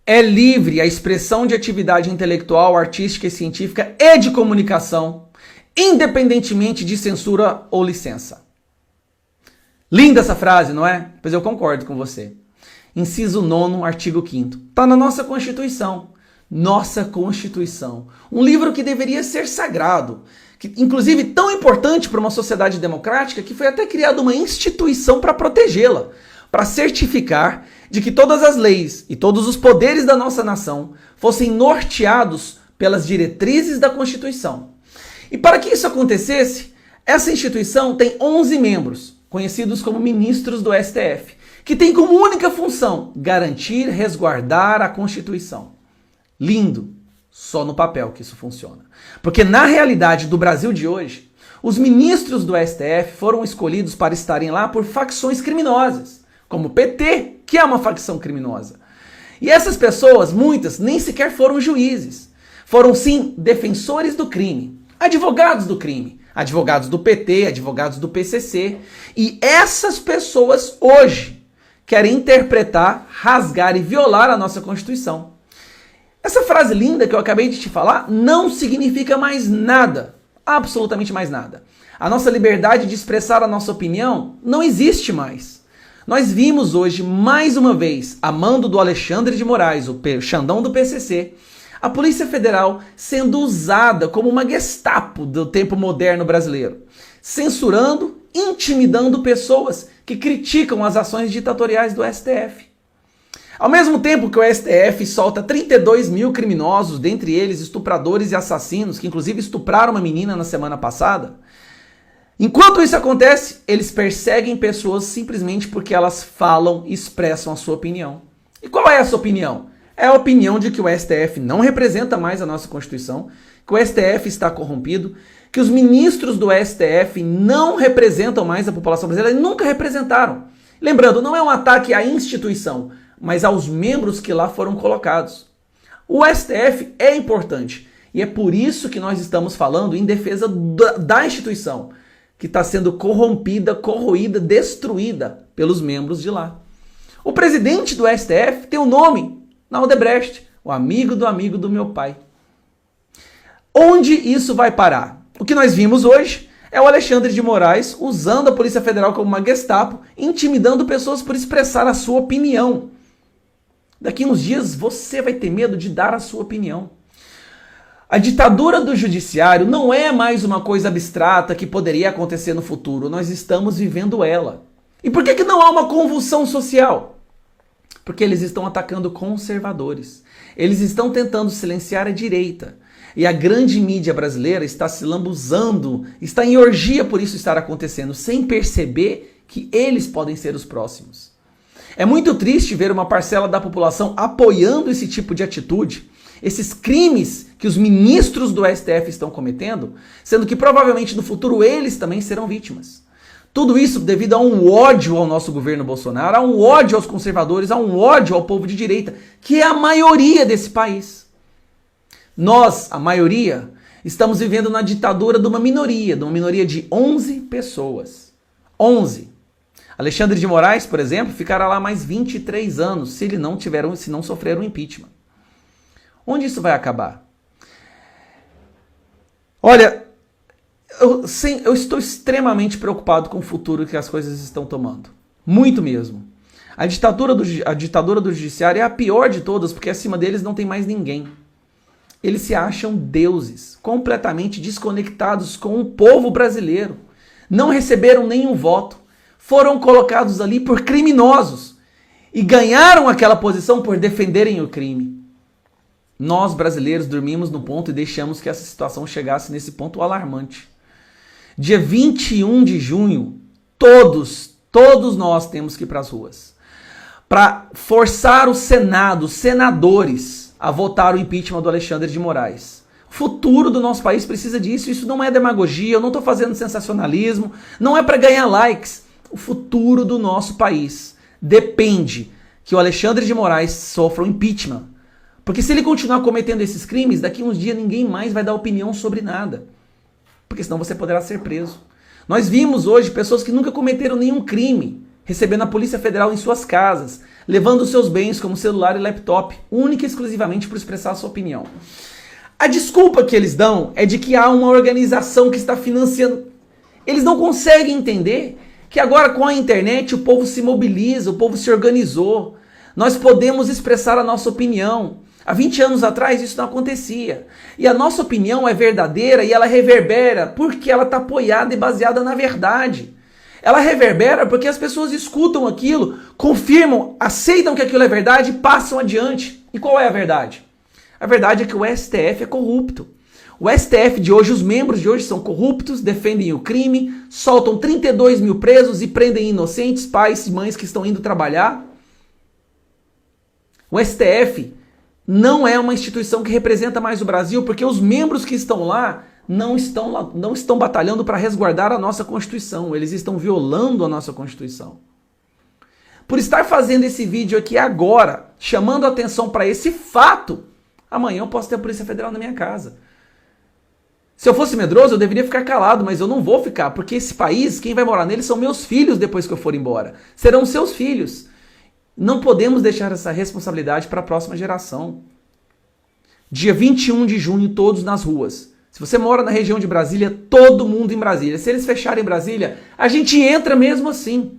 É livre a expressão de atividade intelectual, artística e científica e de comunicação, independentemente de censura ou licença. Linda essa frase, não é? Pois eu concordo com você. Inciso 9º, artigo 5º. Está na nossa Constituição. Nossa Constituição. Um livro que deveria ser sagrado, que, inclusive tão importante para uma sociedade democrática que foi até criada uma instituição para protegê-la, para certificar de que todas as leis e todos os poderes da nossa nação fossem norteados pelas diretrizes da Constituição. E para que isso acontecesse, essa instituição tem 11 membros, conhecidos como ministros do STF, que tem como única função garantir, resguardar a Constituição. Lindo, só no papel que isso funciona. Porque na realidade do Brasil de hoje, os ministros do STF foram escolhidos para estarem lá por facções criminosas, como o PT, que é uma facção criminosa. E essas pessoas, muitas, nem sequer foram juízes. Foram sim defensores do crime, advogados do crime, advogados do PT, advogados do PCC. E essas pessoas hoje querem interpretar, rasgar e violar a nossa Constituição. Essa frase linda que eu acabei de te falar não significa mais nada, absolutamente mais nada. A nossa liberdade de expressar a nossa opinião não existe mais. Nós vimos hoje, mais uma vez, a mando do Alexandre de Moraes, o Xandão do PCC, a Polícia Federal sendo usada como uma Gestapo do tempo moderno brasileiro, censurando, intimidando pessoas que criticam as ações ditatoriais do STF. Ao mesmo tempo que o STF solta 32 mil criminosos, dentre eles estupradores e assassinos, que inclusive estupraram uma menina na semana passada, enquanto isso acontece, eles perseguem pessoas simplesmente porque elas falam e expressam a sua opinião. E qual é essa opinião? É a opinião de que o STF não representa mais a nossa Constituição, que o STF está corrompido, que os ministros do STF não representam mais a população brasileira e nunca representaram. Lembrando, não é um ataque à instituição, mas aos membros que lá foram colocados. O STF é importante e é por isso que nós estamos falando em defesa da instituição, que está sendo corrompida, corroída, destruída pelos membros de lá. O presidente do STF tem um nome na Odebrecht, o amigo do meu pai. Onde isso vai parar? O que nós vimos hoje é o Alexandre de Moraes usando a Polícia Federal como uma Gestapo, intimidando pessoas por expressar a sua opinião. Daqui uns dias você vai ter medo de dar a sua opinião. A ditadura do judiciário não é mais uma coisa abstrata que poderia acontecer no futuro. Nós estamos vivendo ela. E por que não há uma convulsão social? Porque eles estão atacando conservadores. Eles estão tentando silenciar a direita. E a grande mídia brasileira está se lambuzando, está em orgia por isso estar acontecendo, sem perceber que eles podem ser os próximos. É muito triste ver uma parcela da população apoiando esse tipo de atitude, esses crimes que os ministros do STF estão cometendo, sendo que provavelmente no futuro eles também serão vítimas. Tudo isso devido a um ódio ao nosso governo Bolsonaro, a um ódio aos conservadores, a um ódio ao povo de direita, que é a maioria desse país. Nós, a maioria, estamos vivendo na ditadura de uma minoria de 11 pessoas. 11. Alexandre de Moraes, por exemplo, ficará lá mais 23 anos se não sofrer um impeachment. Onde isso vai acabar? Olha, eu estou extremamente preocupado com o futuro que as coisas estão tomando. Muito mesmo. A ditadura do judiciário é a pior de todas, porque acima deles não tem mais ninguém. Eles se acham deuses, completamente desconectados com o povo brasileiro. Não receberam nenhum voto. Foram colocados ali por criminosos e ganharam aquela posição por defenderem o crime. Nós, brasileiros, dormimos no ponto e deixamos que essa situação chegasse nesse ponto alarmante. Dia 21 de junho, todos nós temos que ir para as ruas para forçar o Senado, os senadores, a votar o impeachment do Alexandre de Moraes. O futuro do nosso país precisa disso. Isso não é demagogia, eu não estou fazendo sensacionalismo, não é para ganhar likes. O futuro do nosso país depende que o Alexandre de Moraes sofra um impeachment. Porque se ele continuar cometendo esses crimes, daqui uns dias ninguém mais vai dar opinião sobre nada. Porque senão você poderá ser preso. Nós vimos hoje pessoas que nunca cometeram nenhum crime, recebendo a Polícia Federal em suas casas, levando os seus bens como celular e laptop, única e exclusivamente por expressar a sua opinião. A desculpa que eles dão é de que há uma organização que está financiando. Eles não conseguem entender que agora com a internet o povo se mobiliza, o povo se organizou. Nós podemos expressar a nossa opinião. Há 20 anos atrás isso não acontecia. E a nossa opinião é verdadeira e ela reverbera porque ela está apoiada e baseada na verdade. Ela reverbera porque as pessoas escutam aquilo, confirmam, aceitam que aquilo é verdade e passam adiante. E qual é a verdade? A verdade é que o STF é corrupto. O STF de hoje, os membros de hoje são corruptos, defendem o crime, soltam 32 mil presos e prendem inocentes, pais e mães que estão indo trabalhar. O STF não é uma instituição que representa mais o Brasil, porque os membros que estão lá não estão batalhando para resguardar a nossa Constituição, eles estão violando a nossa Constituição. Por estar fazendo esse vídeo aqui agora, chamando a atenção para esse fato, amanhã eu posso ter a Polícia Federal na minha casa. Se eu fosse medroso, eu deveria ficar calado, mas eu não vou ficar, porque esse país, quem vai morar nele são meus filhos depois que eu for embora. Serão seus filhos. Não podemos deixar essa responsabilidade para a próxima geração. Dia 21 de junho, todos nas ruas. Se você mora na região de Brasília, todo mundo em Brasília. Se eles fecharem Brasília, a gente entra mesmo assim.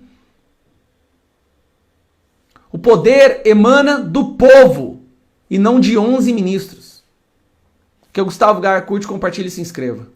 O poder emana do povo e não de 11 ministros. Que o Gustavo Gaia curte, compartilhe e se inscreva.